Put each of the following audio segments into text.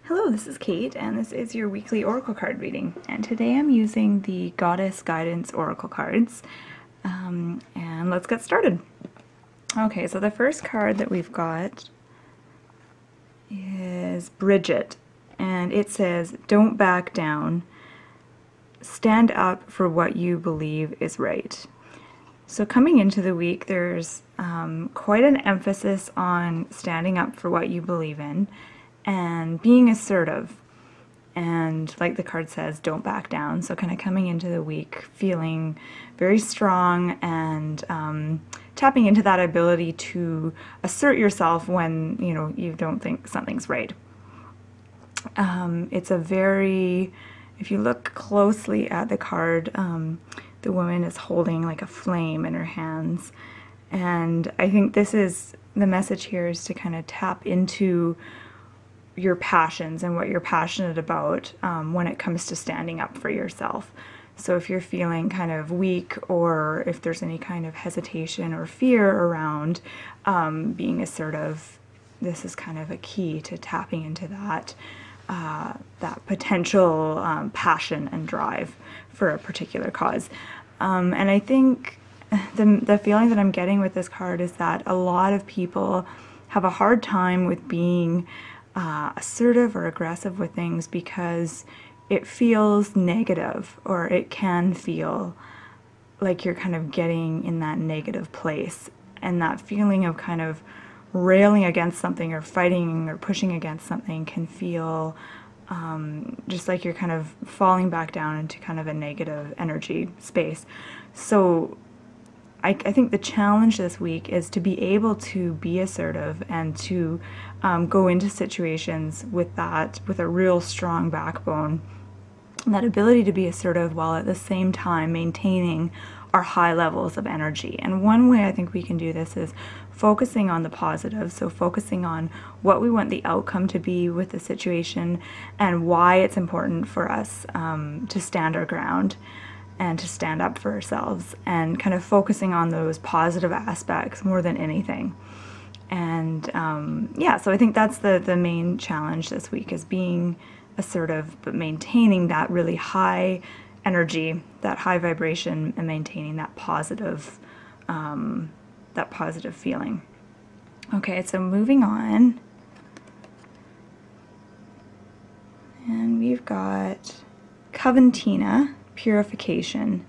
Hello, this is Kate, and this is your weekly oracle card reading. And today I'm using the Goddess Guidance Oracle cards. And let's get started. Okay, so the first card that we've got is Bridget, and it says, "Don't back down. Stand up for what you believe is right." So coming into the week, there's quite an emphasis on standing up for what you believe in and being assertive. And like the card says, don't back down. So kind of coming into the week feeling very strong and tapping into that ability to assert yourself when you don't think something's right. It's a very, if you look closely at the card, the woman is holding like a flame in her hands. And I think this is, the message here is to kind of tap into your passions and what you're passionate about when it comes to standing up for yourself. So if you're feeling kind of weak, or if there's any kind of hesitation or fear around being assertive, this is kind of a key to tapping into that potential passion and drive for a particular cause. And I think the feeling that I'm getting with this card is that a lot of people have a hard time with being assertive or aggressive with things because it feels negative, or it can feel like you're kind of getting in that negative place, and that feeling of kind of railing against something or fighting or pushing against something can feel just like you're kind of falling back down into kind of a negative energy space. So I think the challenge this week is to be able to be assertive and to go into situations with a real strong backbone, and that ability to be assertive while at the same time maintaining our high levels of energy. And one way I think we can do this is focusing on the positive, so focusing on what we want the outcome to be with the situation and why it's important for us to stand our ground and to stand up for ourselves, and kind of focusing on those positive aspects more than anything. And yeah, so I think that's the main challenge this week, is being assertive but maintaining that really high energy, that high vibration, and maintaining that positive feeling. Okay, so moving on, and we've got Coventina, Purification.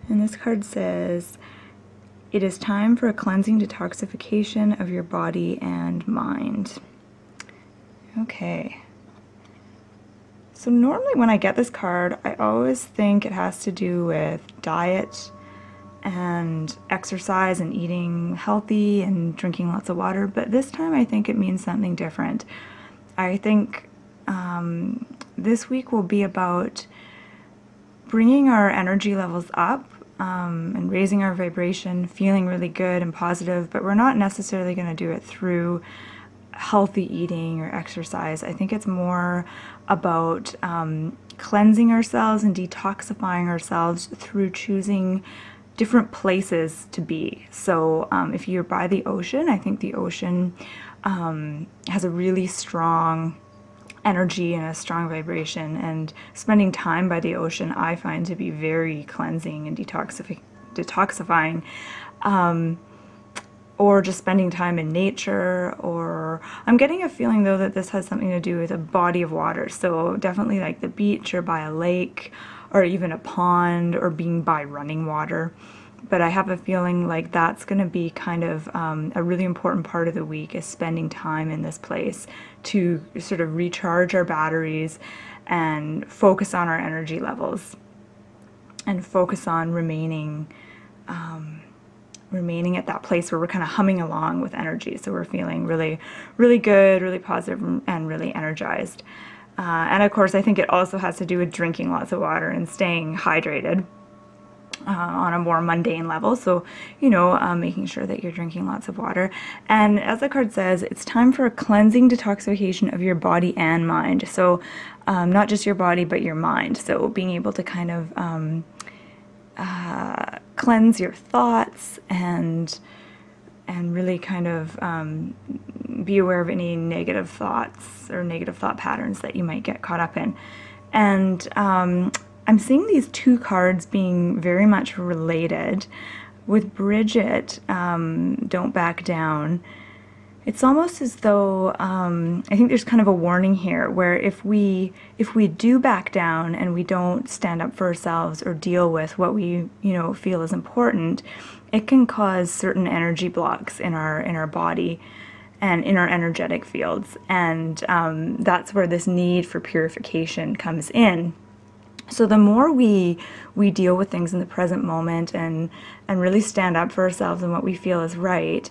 And this card says, "It is time for a cleansing detoxification of your body and mind." Okay. So normally when I get this card, I always think it has to do with diet and exercise and eating healthy and drinking lots of water, but this time I think it means something different. I think this week will be about bringing our energy levels up and raising our vibration, feeling really good and positive, but we're not necessarily going to do it through healthy eating or exercise. I think it's more about cleansing ourselves and detoxifying ourselves through choosing different places to be. So if you're by the ocean, I think the ocean has a really strong energy and a strong vibration, and spending time by the ocean I find to be very cleansing and detoxifying. Or just spending time in nature, or I'm getting a feeling though that this has something to do with a body of water, so definitely like the beach or by a lake or even a pond, or being by running water. But I have a feeling like that's going to be kind of a really important part of the week, is spending time in this place to sort of recharge our batteries and focus on our energy levels and focus on remaining at that place where we're kind of humming along with energy. So we're feeling really, really good, really positive, and really energized. And of course, I think it also has to do with drinking lots of water and staying hydrated on a more mundane level. So, making sure that you're drinking lots of water. And as the card says, it's time for a cleansing detoxification of your body and mind. So not just your body, but your mind. So being able to kind of cleanse your thoughts and really kind of be aware of any negative thoughts or negative thought patterns that you might get caught up in. And I'm seeing these two cards being very much related. With Bridget, Don't Back Down, it's almost as though I think there's kind of a warning here where if we do back down and we don't stand up for ourselves or deal with what we feel is important, it can cause certain energy blocks in our body and in our energetic fields, and that's where this need for purification comes in. So the more we deal with things in the present moment and really stand up for ourselves and what we feel is right,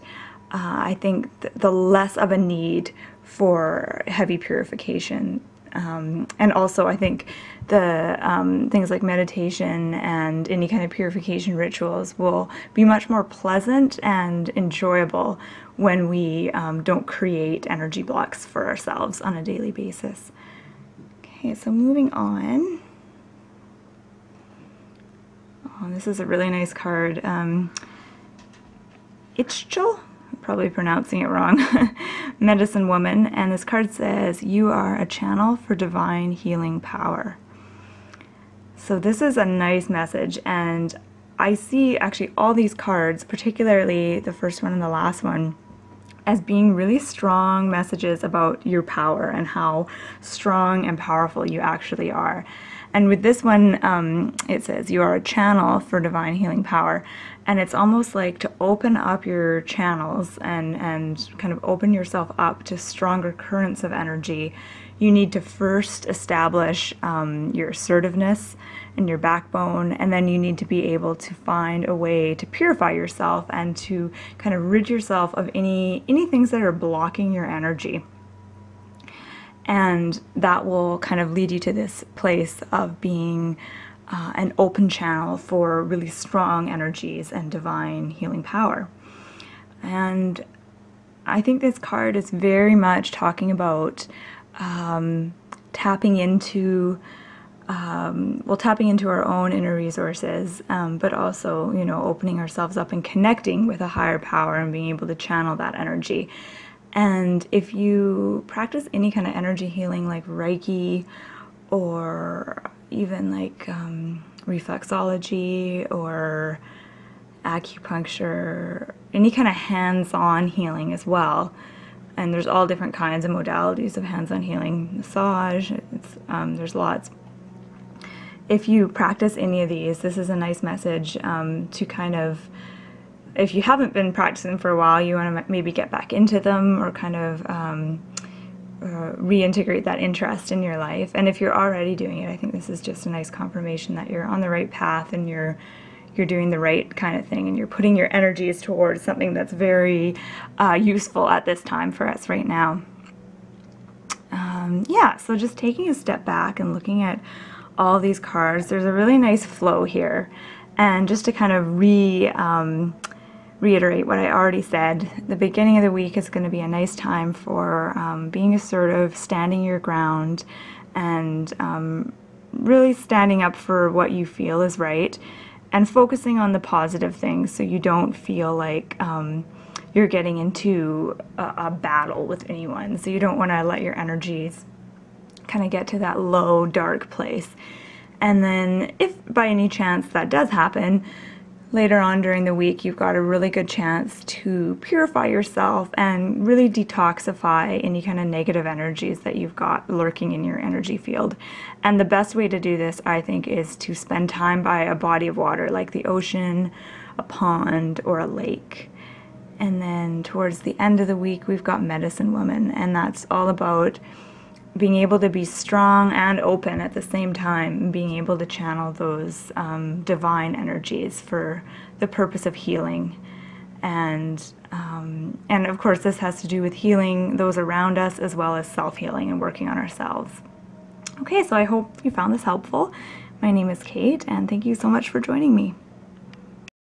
I think the less of a need for heavy purification. And also I think the things like meditation and any kind of purification rituals will be much more pleasant and enjoyable when we don't create energy blocks for ourselves on a daily basis. Okay, so moving on. Oh, this is a really nice card. Ichchel, probably pronouncing it wrong, Medicine Woman, and this card says, "You are a channel for divine healing power." So this is a nice message, and I see actually all these cards, particularly the first one and the last one, as being really strong messages about your power and how strong and powerful you actually are. And with this one, it says, "You are a channel for divine healing power." And it's almost like to open up your channels and kind of open yourself up to stronger currents of energy, you need to first establish your assertiveness and your backbone, and then you need to be able to find a way to purify yourself and to kind of rid yourself of any things that are blocking your energy. And that will kind of lead you to this place of being an open channel for really strong energies and divine healing power. And I think this card is very much talking about tapping into our own inner resources, but also, opening ourselves up and connecting with a higher power and being able to channel that energy. And if you practice any kind of energy healing like Reiki or even like reflexology or acupuncture, any kind of hands-on healing as well, and there's all different kinds of modalities of hands-on healing, massage, there's lots. If you practice any of these, this is a nice message to kind of, if you haven't been practicing for a while, you want to maybe get back into them or kind of reintegrate that interest in your life. And if you're already doing it, I think this is just a nice confirmation that you're on the right path and you're doing the right kind of thing and you're putting your energies towards something that's very useful at this time for us right now. Yeah, so just taking a step back and looking at all these cards, there's a really nice flow here. And just to kind of reiterate what I already said, the beginning of the week is going to be a nice time for being assertive, standing your ground, and really standing up for what you feel is right, and focusing on the positive things so you don't feel like you're getting into a battle with anyone. So you don't want to let your energies kind of get to that low, dark place. And then if by any chance that does happen, later on during the week, you've got a really good chance to purify yourself and really detoxify any kind of negative energies that you've got lurking in your energy field. And the best way to do this, I think, is to spend time by a body of water, like the ocean, a pond, or a lake. And then towards the end of the week, we've got Medicine Woman, and that's all about being able to be strong and open at the same time, being able to channel those divine energies for the purpose of healing. And of course, this has to do with healing those around us as well as self-healing and working on ourselves. Okay, so I hope you found this helpful. My name is Kate, and thank you so much for joining me.